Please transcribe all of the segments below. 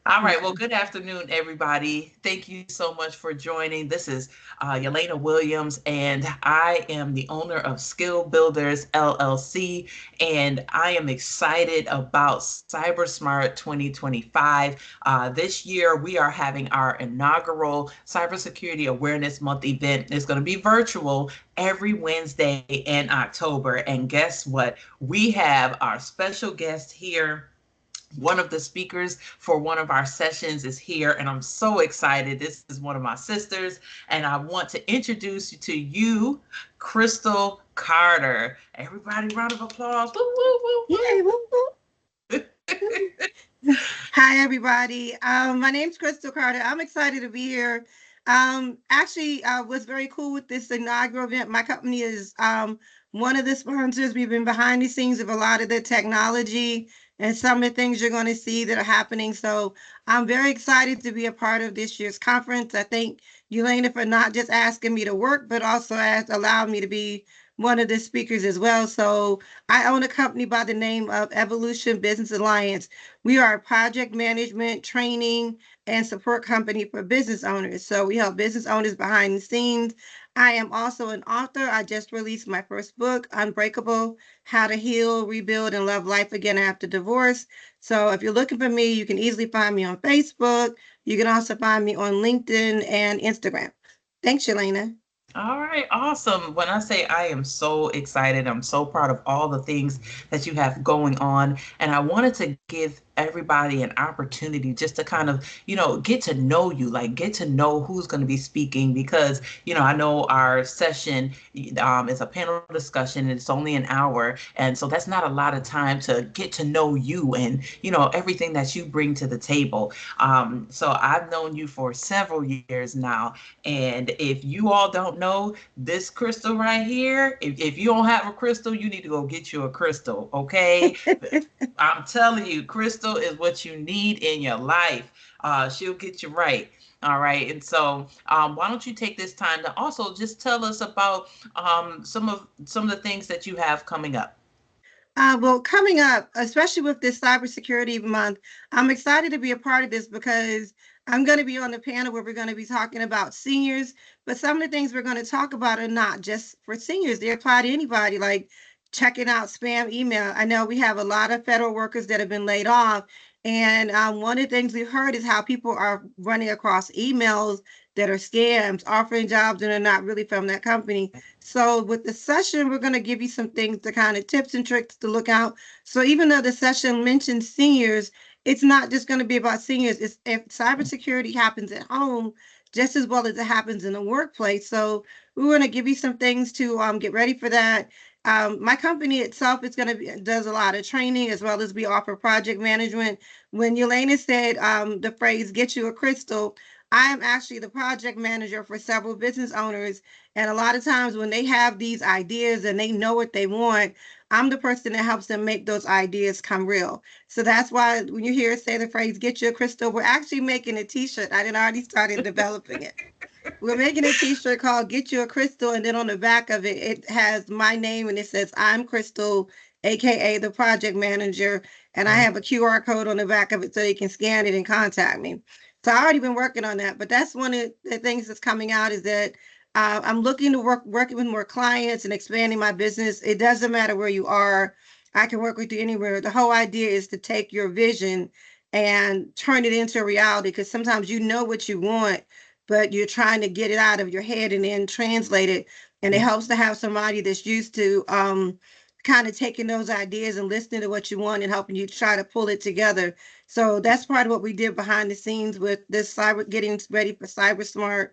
All right. Well, good afternoon, everybody. Thank you so much for joining. This is Eulana Williams, and I am the owner of Skill Builders LLC, and I am excited about CyberSmart 2025. This year, we are having our inaugural Cybersecurity Awareness Month event. It's going to be virtual every Wednesday in October. And guess what? We have our special guest here. One of the speakers for one of our sessions is here, and I'm so excited. This is one of my sisters, and I want to introduce you to you, Christal Carter. Everybody, round of applause. Woo, woo, woo, woo. Yay, woo, woo. Hi, everybody. My name's Christal Carter. I'm excited to be here. Actually, I was very cool with this inaugural event. My company is one of the sponsors. We've been behind the scenes of a lot of the technology and some of the things you're going to see that are happening. So I'm very excited to be a part of this year's conference. I thank Eulana for not just asking me to work, but also allowed me to be one of the speakers as well. So I own a company by the name of Evolution Business Alliance. We are a project management, training, and support company for business owners. So we help business owners behind the scenes. I am also an author. I just released my first book, Unbreakable: How to Heal, Rebuild, and Love Life Again After Divorce. So if you're looking for me, you can easily find me on Facebook. You can also find me on LinkedIn and Instagram. Thanks, Eulana. All right, awesome. When I say I am so excited, I'm so proud of all the things that you have going on. And I wanted to give everybody an opportunity just to kind of, get to know you, like get to know who's going to be speaking because, I know our session is a panel discussion and it's only an hour. And so that's not a lot of time to get to know you and, everything that you bring to the table. So I've known you for several years now. And if you all don't know this crystal right here, if you don't have a crystal, you need to go get you a crystal, okay? I'm telling you, crystal is what you need in your life. She'll get you right. All right. And so why don't you take this time to also just tell us about some of the things that you have coming up. Well, coming up, especially with this Cybersecurity Month, I'm excited to be a part of this because I'm going to be on the panel where we're going to be talking about seniors. But some of the things we're going to talk about are not just for seniors, they apply to anybody, like checking out spam email. I know we have a lot of federal workers that have been laid off. And one of the things we've heard is how people are running across emails that are scams, offering jobs and are not really from that company. So with the session, we're going to give you some things, the kind of tips and tricks to look out. So even though the session mentions seniors, it's not just going to be about seniors. It's if cybersecurity happens at home just as well as it happens in the workplace. So we want to give you some things to get ready for that. My company itself is going to be does a lot of training as well as we offer project management. When Eulana said the phrase "get you a crystal," I am actually the project manager for several business owners. And a lot of times when they have these ideas and they know what they want, I'm the person that helps them make those ideas come real. So that's why when you hear us say the phrase "get you a crystal," we're actually making a T-shirt. I did already started developing it. We're making a T-shirt called "Get You a Crystal," and then on the back of it, it has my name and it says "I'm Christal," aka the project manager, and I have a QR code on the back of it so you can scan it and contact me. So I already been working on that, but that's one of the things that's coming out is that I'm looking to working with more clients and expanding my business. It doesn't matter where you are; I can work with you anywhere. The whole idea is to take your vision and turn it into a reality because sometimes you know what you want but you're trying to get it out of your head and then translate it. And it helps to have somebody that's used to kind of taking those ideas and listening to what you want and helping you try to pull it together. So that's part of what we did behind the scenes with this cyber getting ready for CyberSmart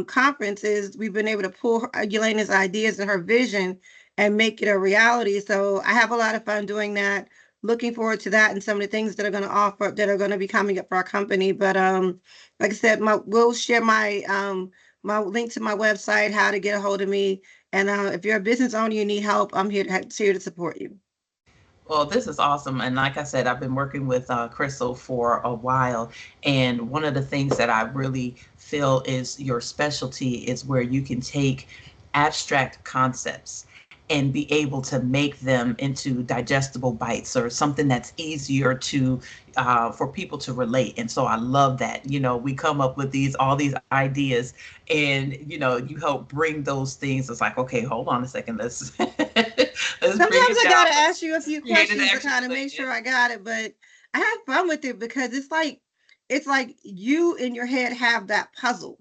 conference is we've been able to pull Eulana's ideas and her vision and make it a reality. So I have a lot of fun doing that. Looking forward to that and some of the things that are going to offer that are going to be coming up for our company. But like I said, we'll share my link to my website, how to get a hold of me. And if you're a business owner, you need help, I'm here to support you. Well, this is awesome. And like I said, I've been working with Crystal for a while. And one of the things that I really feel is your specialty is where you can take abstract concepts and be able to make them into digestible bites or something that's easier to for people to relate. And so I love that, we come up with all these ideas, and you help bring those things. It's like, okay, hold on a second, let's let's bring Sometimes it I down, gotta let's ask you a few create an questions to action kind of make plan. sure I got it, but I have fun with it because it's like you in your head have that puzzle.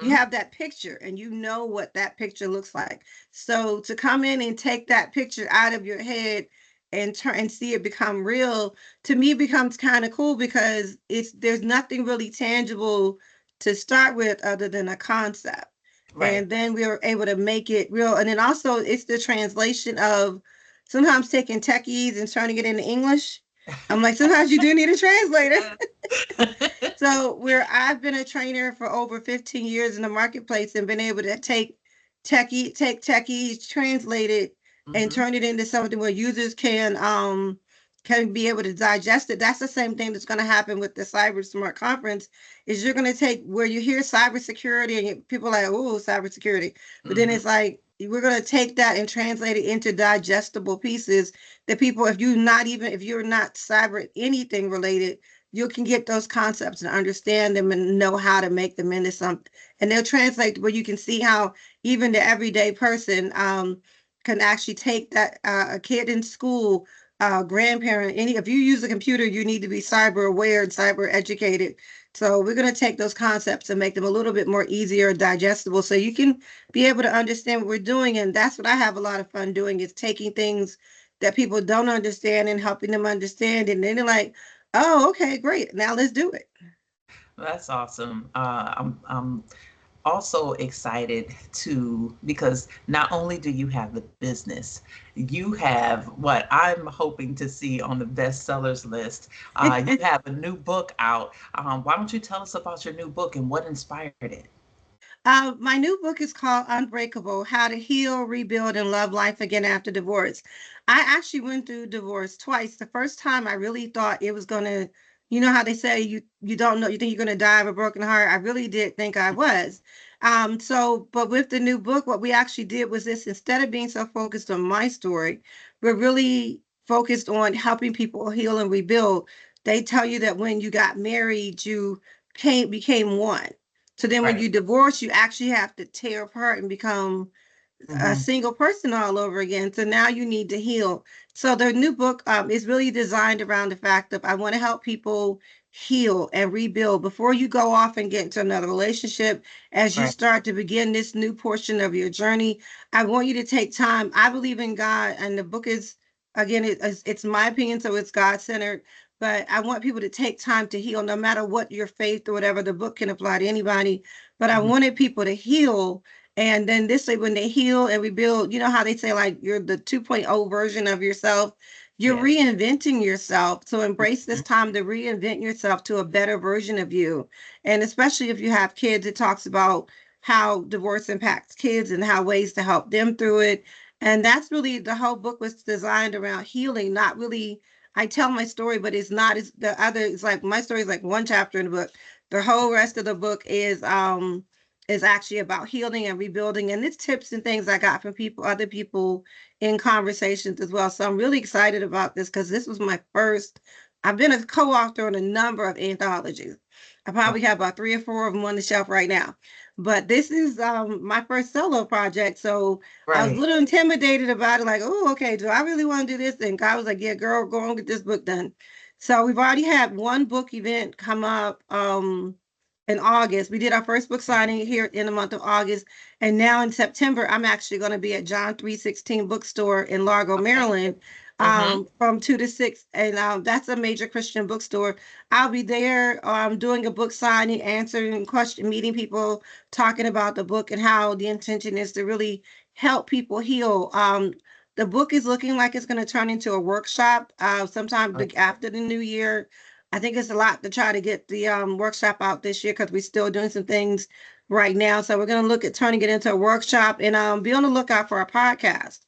You Mm-hmm. have that picture and you know what that picture looks like. So to come in and take that picture out of your head and turn and see it become real, to me becomes kind of cool because there's nothing really tangible to start with other than a concept. Right. And then we were able to make it real. And then also it's the translation of sometimes taking techies and turning it into English. I'm like, sometimes you do need a translator. Yes. So where I've been a trainer for over 15 years in the marketplace and been able to take techies, translate it, and Mm-hmm. turn it into something where users can be able to digest it. That's the same thing that's going to happen with the CyberSmart conference. Is you're going to take where you hear cybersecurity and people are like, oh, cybersecurity, but then Mm-hmm. it's like we're going to take that and translate it into digestible pieces that people, if you're not cyber anything related, you can get those concepts and understand them and know how to make them into something. And they'll translate where you can see how even the everyday person can actually take that a kid in school, grandparent, any if you use a computer, you need to be cyber aware and cyber educated. So we're going to take those concepts and make them a little bit more easier digestible so you can be able to understand what we're doing. And that's what I have a lot of fun doing is taking things that people don't understand and helping them understand. And then they're like, oh, okay, great. Now let's do it. That's awesome. I'm also excited to because not only do you have the business, you have what I'm hoping to see on the bestsellers list. You have a new book out. Why don't you tell us about your new book and what inspired it? My new book is called Unbreakable: How to Heal, Rebuild, and Love Life Again After Divorce. I actually went through divorce twice. The first time I really thought it was going to, you know how they say you don't know, you think you're going to die of a broken heart. I really did think I was. But with the new book, what we actually did was this: instead of being so focused on my story, we're really focused on helping people heal and rebuild. They tell you that when you got married, you became one. So then when Right. you divorce, you actually have to tear apart and become a Mm-hmm. single person all over again. So now you need to heal. So the new book is really designed around the fact of I want to help people heal and rebuild before you go off and get into another relationship. As you Right. start to begin this new portion of your journey, I want you to take time. I believe in God, and the book is again, it's my opinion, so it's God centered. But I want people to take time to heal, no matter what your faith or whatever. The book can apply to anybody. But I Mm-hmm. wanted people to heal and then this way, when they heal and rebuild, you know how they say, like, you're the 2.0 version of yourself, you're Yes. reinventing yourself. So embrace Mm-hmm. this time to reinvent yourself to a better version of you. And especially if you have kids, it talks about how divorce impacts kids and how ways to help them through it. And that's really the whole book was designed around healing, not really. I tell my story, but it's not as the other. It's like my story is like one chapter in the book. The whole rest of the book is actually about healing and rebuilding. And it's tips and things I got from other people in conversations as well. So I'm really excited about this because this was my first. I've been a co-author on a number of anthologies. I Wow. probably have about 3 or 4 of them on the shelf right now. But this is my first solo project. So I was a Right. little intimidated about it, like, oh, okay, do I really want to do this? And God was like, yeah, girl, go and get this book done. So we've already had one book event come up. In August. We did our first book signing here in the month of August. And now in September, I'm actually going to be at John 316 bookstore in Largo, Okay. Maryland, Mm-hmm. from 2 to 6. And that's a major Christian bookstore. I'll be there doing a book signing, answering questions, meeting people, talking about the book and how the intention is to really help people heal. The book is looking like it's going to turn into a workshop sometime Right. after the new year. I think it's a lot to try to get the workshop out this year because we're still doing some things right now. So we're going to look at turning it into a workshop and be on the lookout for a podcast.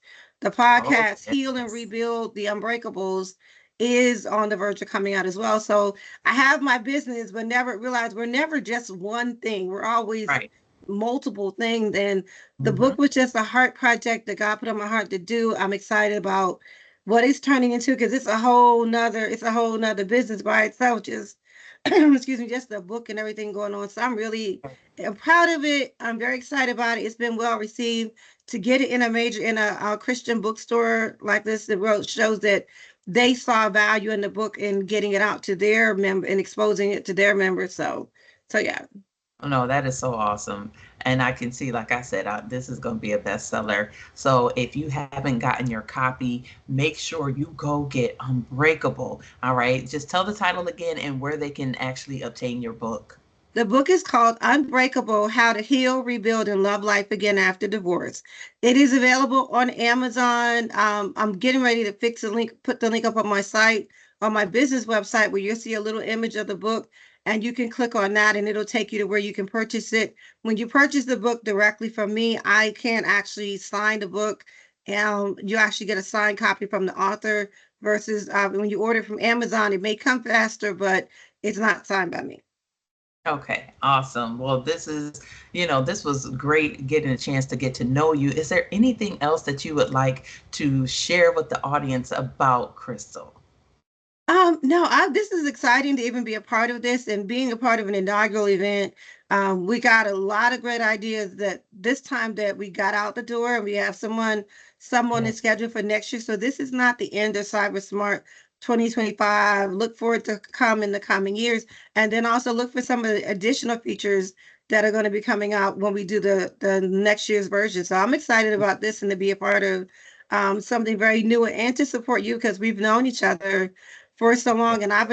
The Oh, podcast Heal and yes. Rebuild the Unbreakables is on the verge of coming out as well. So I have my business, but never realize we're never just one thing. We're always Right. multiple things. And the Mm-hmm. book was just a heart project that God put on my heart to do. I'm excited about what it's turning into because it's a whole nother business by itself. Just excuse me, just the book and everything going on. So I'm proud of it. I'm very excited about it. It's been well received. To get it in a Christian bookstore like this, the road shows that they saw value in the book and getting it out to their member and exposing it to their members. So yeah. Oh, no, that is so awesome. And I can see, like I said, this is going to be a bestseller. So if you haven't gotten your copy, make sure you go get Unbreakable. All right. Just tell the title again and where they can actually obtain your book. The book is called Unbreakable: How to Heal, Rebuild, and Love Life Again After Divorce. It is available on Amazon. I'm getting ready to fix the link, put the link up on my site, on my business website, where you'll see a little image of the book, and you can click on that, and it'll take you to where you can purchase it. When you purchase the book directly from me, I can actually sign the book. You actually get a signed copy from the author versus when you order from Amazon, it may come faster, but it's not signed by me. Okay, awesome. Well, this was great getting a chance to get to know you. Is there anything else that you would like to share with the audience about Christal? No, this is exciting to even be a part of this and being a part of an inaugural event. We got a lot of great ideas that this time that we got out the door, and we have someone is Yes. scheduled for next year. So this is not the end of CyberSmart 2025. Look forward to come in the coming years, and then also look for some of the additional features that are going to be coming out when we do the next year's version. So I'm excited about this and to be a part of something very new and to support you because we've known each other for so long. And I've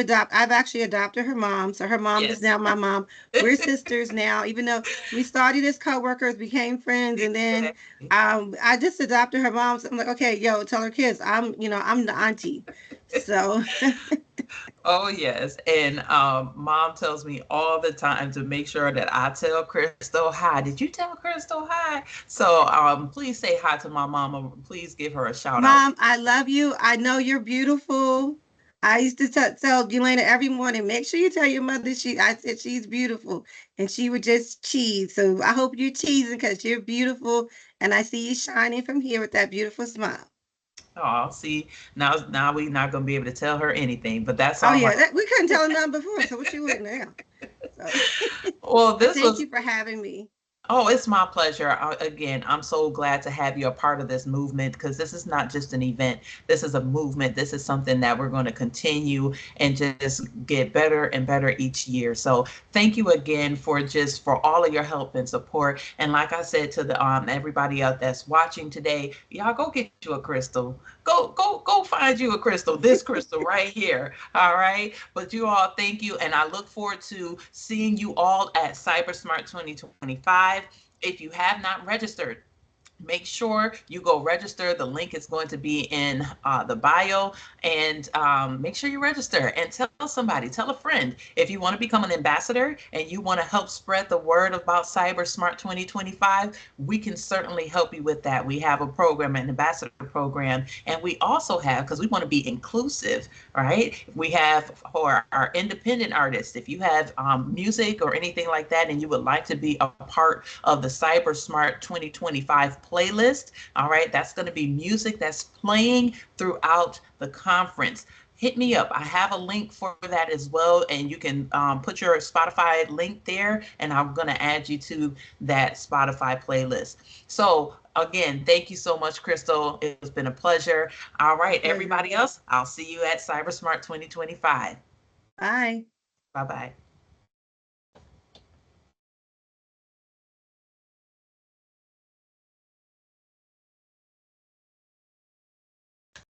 actually adopted her mom. So her mom is Yes. now my mom. We're sisters now, even though we started as coworkers, became friends, and then Exactly. I just adopted her mom. So I'm like, okay, yo, tell her kids, I'm the auntie. So Oh, yes. And mom tells me all the time to make sure that I tell Christal hi. Did you tell Christal hi? So please say hi to my mama. Please give her a shout out. Mom, I love you. I know you're beautiful. I used to tell Eulana every morning, make sure you tell your mother I said she's beautiful. And she would just cheese. So I hope you're cheesing because you're beautiful. And I see you shining from here with that beautiful smile. Oh, see, now we're not gonna be able to tell her anything, but that's Oh, all yeah. right. We couldn't tell her nothing before. So what you would now. So, Well, but this thank was you for having me. Oh, it's my pleasure. Again, I'm so glad to have you a part of this movement because this is not just an event. This is a movement. This is something that we're going to continue and just get better and better each year. So thank you again for all of your help and support. And like I said to the everybody out that's watching today, y'all go get you a Christal. Go find you a Christal. This Christal right here. All right. But you all, thank you, and I look forward to seeing you all at CyberSmart 2025. If you have not registered, make sure you go register. The link is going to be in the bio, and make sure you register and tell somebody, tell a friend. If you want to become an ambassador and you want to help spread the word about CyberSmart 2025, we can certainly help you with that. We have a program, an ambassador program, and we also have, because we want to be inclusive, right? We have for our independent artists, if you have music or anything like that and you would like to be a part of the CyberSmart 2025 playlist. All right, that's going to be music that's playing throughout the conference. Hit me up. I have a link for that as well, and you can put your Spotify link there, and I'm going to add you to that Spotify playlist. So again, thank you so much, Christal. It's been a pleasure. All right, Pleasure. everybody else, I'll see you at CyberSmart 2025. Bye. Bye bye.